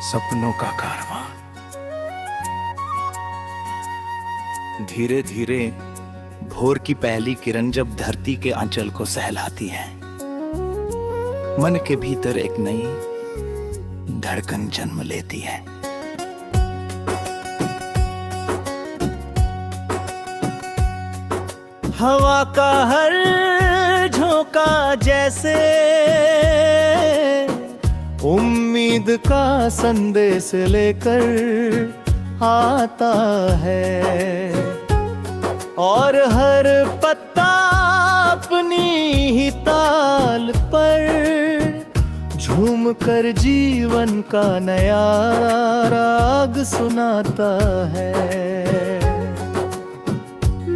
सपनों का कारवां धीरे धीरे भोर की पहली किरण जब धरती के आंचल को सहलाती है, मन के भीतर एक नई धड़कन जन्म लेती है। हवा का हर झोंका जैसे उम्मीद का संदेश लेकर आता है, और हर पत्ता अपनी ही ताल पर झूम कर जीवन का नया राग सुनाता है।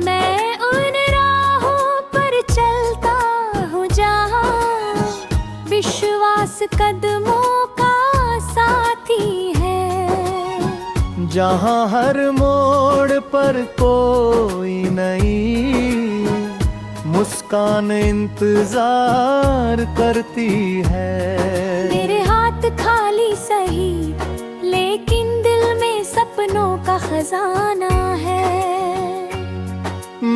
मैं उन राहों पर चलता हूँ जहाँ विश्वास कदमों का साथी है, जहाँ हर मोड़ पर कोई नई मुस्कान इंतजार करती है। मेरे हाथ खाली सही लेकिन दिल में सपनों का खजाना है।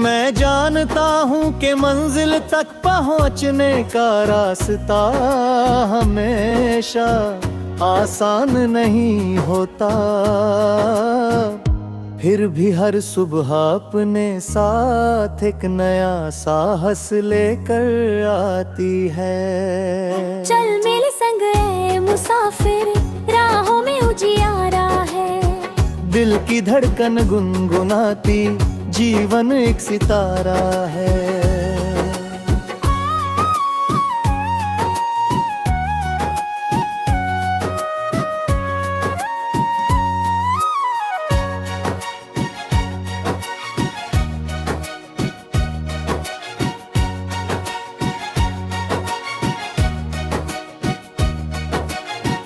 मैं जानता हूँ कि मंजिल तक पहुँचने का रास्ता हमेशा आसान नहीं होता, फिर भी हर सुबह अपने साथ एक नया साहस लेकर आती है। चल मेरे संग ए मुसाफिर, राहों में उजियारा है। दिल की धड़कन गुनगुनाती जीवन एक सितारा है।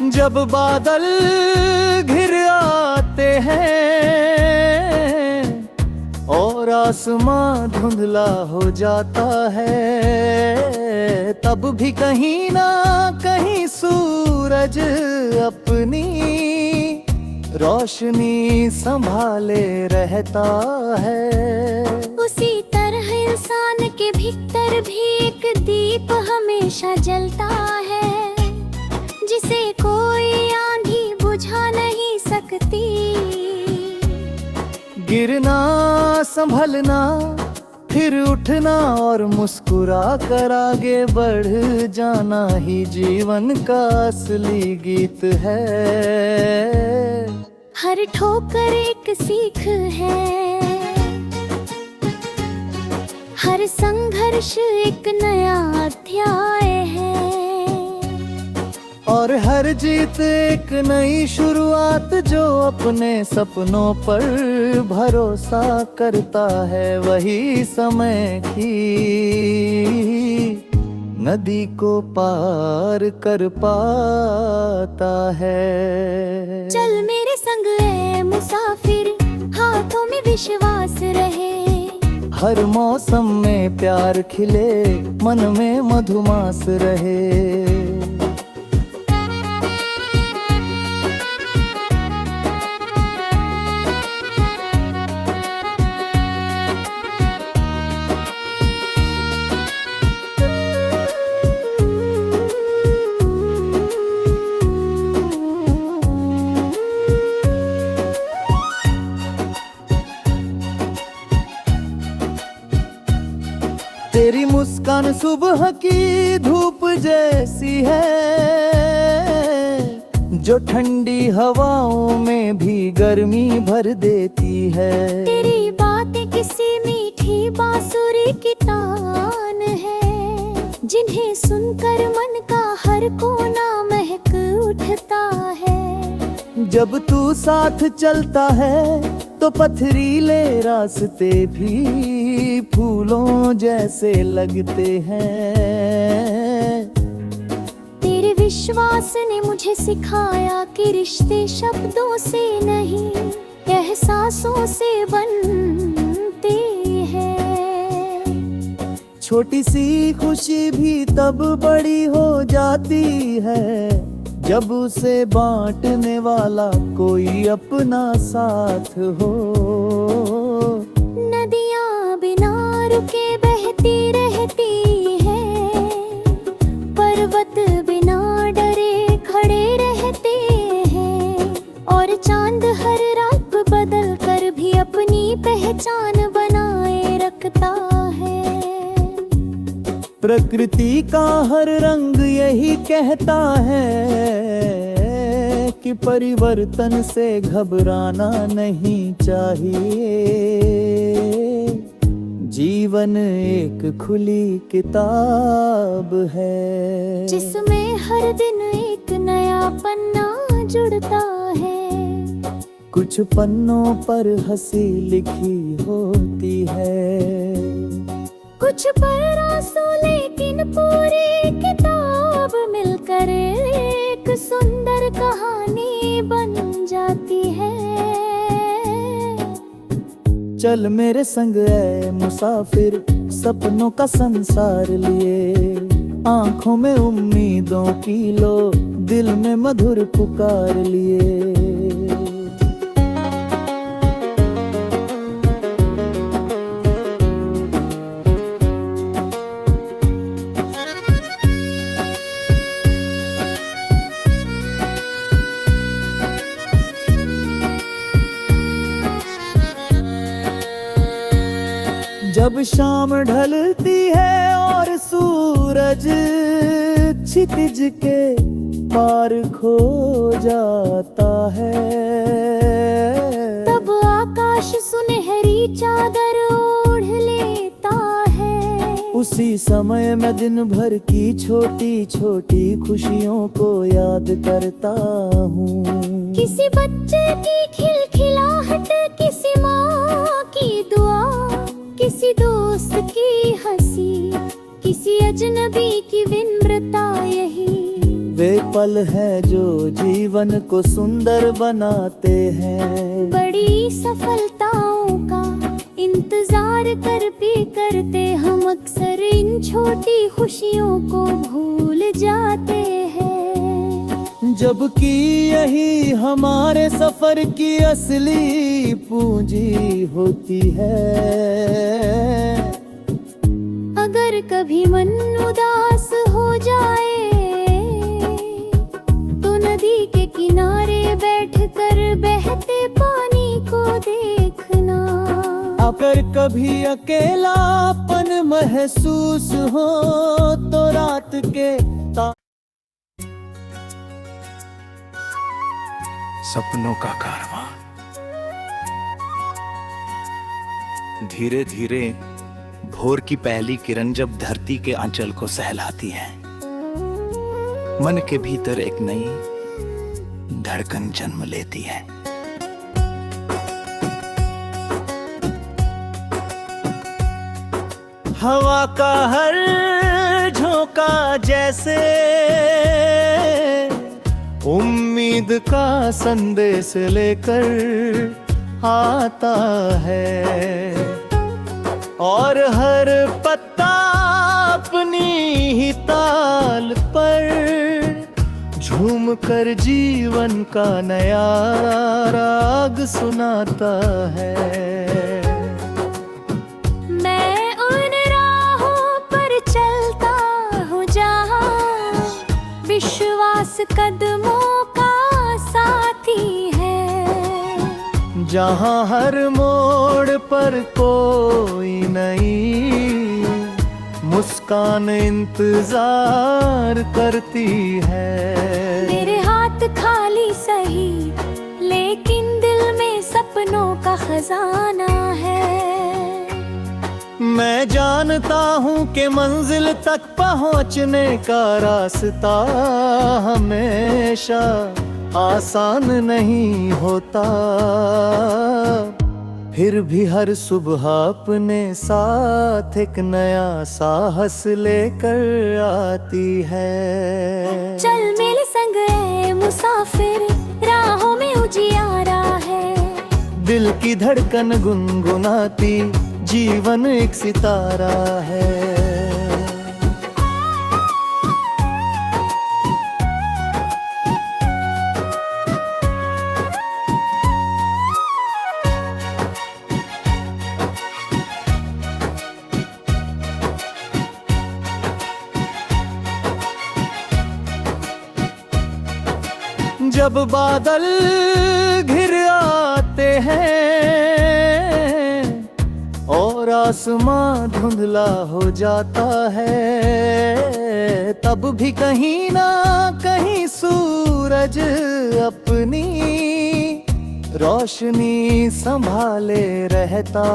जब बादल घिर आते हैं और आसमां धुंधला हो जाता है, तब भी कहीं ना कहीं सूरज अपनी रोशनी संभाले रहता है। उसी तरह इंसान के भीतर भी एक दीप हमेशा जलता है, जिसे कोई आंधी बुझा नहीं सकती। गिरना, संभलना, फिर उठना और मुस्कुरा कर आगे बढ़ जाना ही जीवन का असली गीत है। हर ठोकर एक सीख है, हर संघर्ष एक नया अध्याय है, और हर जीत एक नई शुरुआत। जो अपने सपनों पर भरोसा करता है, वही समय की नदी को पार कर पाता है। चल मेरे संग ए मुसाफिर, हाथों में विश्वास रहे। हर मौसम में प्यार खिले, मन में मधुमास रहे। तेरी मुस्कान सुबह की धूप जैसी है, जो ठंडी हवाओं में भी गर्मी भर देती है। तेरी बातें किसी मीठी बांसुरी की तान है, जिन्हें सुनकर मन का हर कोना महक उठता है। जब तू साथ चलता है तो पथरीले रास्ते भी फूलों जैसे लगते हैं। तेरे विश्वास ने मुझे सिखाया कि रिश्ते शब्दों से नहीं, एहसासों से बनते हैं। छोटी सी खुशी भी तब बड़ी हो जाती है, जब उसे बांटने वाला कोई अपना साथ हो। नदियाँ बिना रुके बहती रहती है, पर्वत बिना डरे खड़े रहते हैं, और चांद हर रात बदल कर भी अपनी पहचान बनाए रखता है। प्रकृति का हर रंग यही कहता है कि परिवर्तन से घबराना नहीं चाहिए। जीवन एक खुली किताब है, जिसमें हर दिन एक नया पन्ना जुड़ता है। कुछ पन्नों पर हंसी लिखी होती है, कुछ पर आंसू, लेकिन पूरी किताब मिलकर एक सुंदर कहानी बन जाती है। चल मेरे संग ऐ मुसाफिर, सपनों का संसार लिए। आंखों में उम्मीदों की लो, दिल में मधुर पुकार लिए। जब शाम ढलती है और सूरज क्षितिज के पार खो जाता है, तब आकाश सुनहरी चादर ओढ़ लेता है। उसी समय मैं दिन भर की छोटी छोटी खुशियों को याद करता हूँ। किसी बच्चे की खिलखिलाहट, किसी माँ की दुआ, किसी दोस्त की हंसी, किसी अजनबी की विनम्रता, यही वे पल है जो जीवन को सुंदर बनाते हैं। बड़ी सफलताओं का इंतजार कर भी करते हम अक्सर इन छोटी खुशियों को भूल जाते हैं। जबकि यही हमारे सफर की असली पूंजी होती है। अगर कभी मन उदास हो जाए तो नदी के किनारे बैठकर बहते पानी को देखना। अगर कभी अकेलापन महसूस हो तो रात के सपनों का कारवां धीरे धीरे भोर की पहली किरण जब धरती के आंचल को सहलाती है, मन के भीतर एक नई धड़कन जन्म लेती है। हवा का हर झोंका जैसे उम्मीद का संदेश लेकर आता है, और हर पत्ता अपनी ही ताल पर झूम कर जीवन का नया राग सुनाता है। मैं उन राहों पर चलता हूँ जहाँ विश्वास कदमों का साथी है, जहाँ हर मोड़ पर कोई नई मुस्कान इंतजार करती है। मेरे हाथ खाली सही, लेकिन दिल में सपनों का खजाना है। मैं जानता हूँ कि मंजिल तक पहुँचने का रास्ता हमेशा आसान नहीं होता, फिर भी हर सुबह अपने साथ एक नया साहस लेकर आती है। चल मेरे संग ऐ मुसाफिर, राहों में उजियारा है। दिल की धड़कन गुनगुनाती जीवन एक सितारा है। जब बादल घिर आते हैं और आसमां धुंधला हो जाता है, तब भी कहीं ना कहीं सूरज अपनी रोशनी संभाले रहता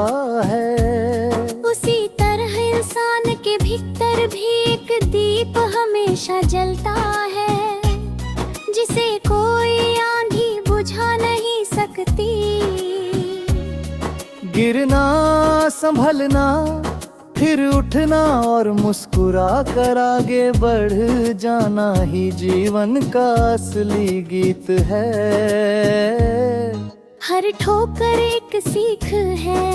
है। उसी तरह इंसान के भीतर भी एक दीप हमेशा जलता है, जिसे कोई आंधी बुझा नहीं सकती। गिरना, संभलना, फिर उठना और मुस्कुरा कर आगे बढ़ जाना ही जीवन का असली गीत है। हर ठोकर एक सीख है,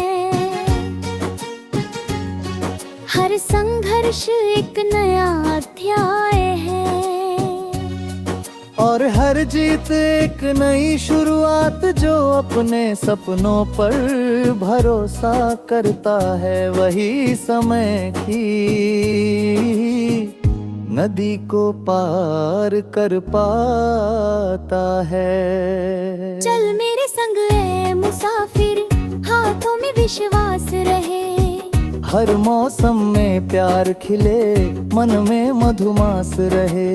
हर संघर्ष एक नया अध्याय है, और हर जीत एक नई शुरुआत। जो अपने सपनों पर भरोसा करता है, वही समय की नदी को पार कर पाता है। चल मेरे संग ऐ मुसाफिर, हाथों में विश्वास रहे। हर मौसम में प्यार खिले, मन में मधुमास रहे।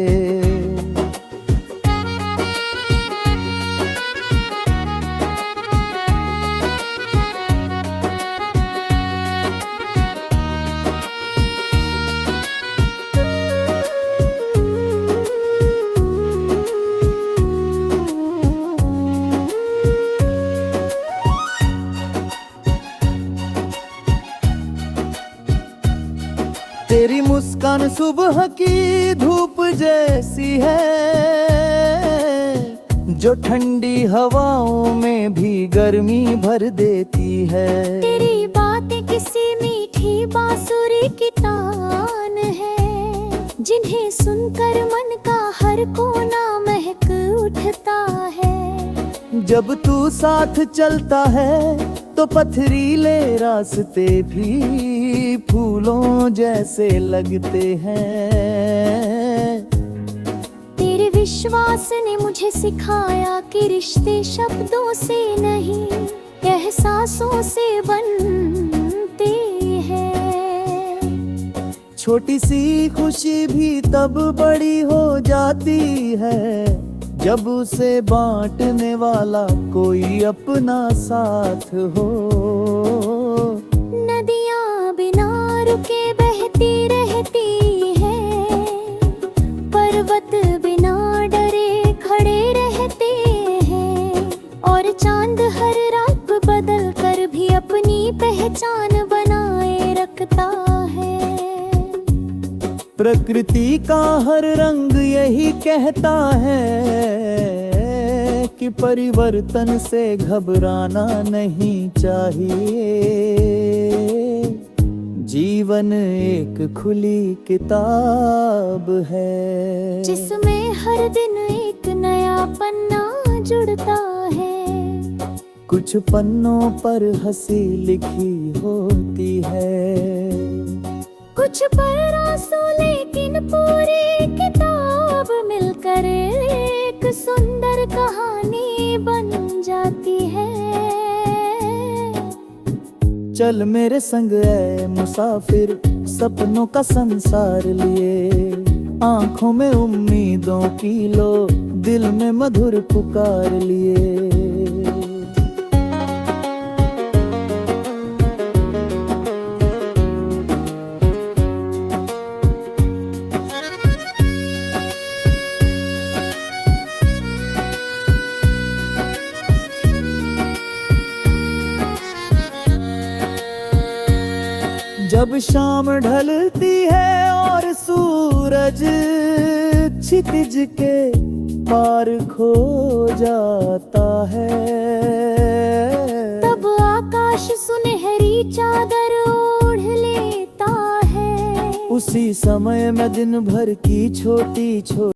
तेरी मुस्कान सुबह की धूप जैसी है, जो ठंडी हवाओं में भी गर्मी भर देती है। तेरी बातें किसी मीठी बांसुरी की तान है, जिन्हें सुनकर मन का हर कोना महक उठता है। जब तू साथ चलता है तो पथरीले रास्ते भी फूलों जैसे लगते हैं। तेरे विश्वास ने मुझे सिखाया कि रिश्ते शब्दों से नहीं, एहसासों से बनते हैं। छोटी सी खुशी भी तब बड़ी हो जाती है, जब उसे बांटने वाला कोई अपना साथ हो। नदियाँ बिना रुके बहती रहती है, पर्वत बिना डरे खड़े रहते हैं, और चांद हर रात बदल कर भी अपनी पहचान बनाए रखता है। प्रकृति का हर रंग यही कहता है कि परिवर्तन से घबराना नहीं चाहिए। जीवन एक खुली किताब है, जिसमें हर दिन एक नया पन्ना जुड़ता है। कुछ पन्नों पर हंसी लिखी होती है, कुछ पर आंसू, लेकिन पूरी किताब मिलकर एक सुंदर कहानी बन जाती है। चल मेरे संग ऐ मुसाफिर, सपनों का संसार लिए। आंखों में उम्मीदों की लो, दिल में मधुर पुकार लिए। जब शाम ढलती है और सूरज क्षितिज के पार खो जाता है, तब आकाश सुनहरी चादर ओढ़ लेता है। उसी समय में दिन भर की छोटी छोटी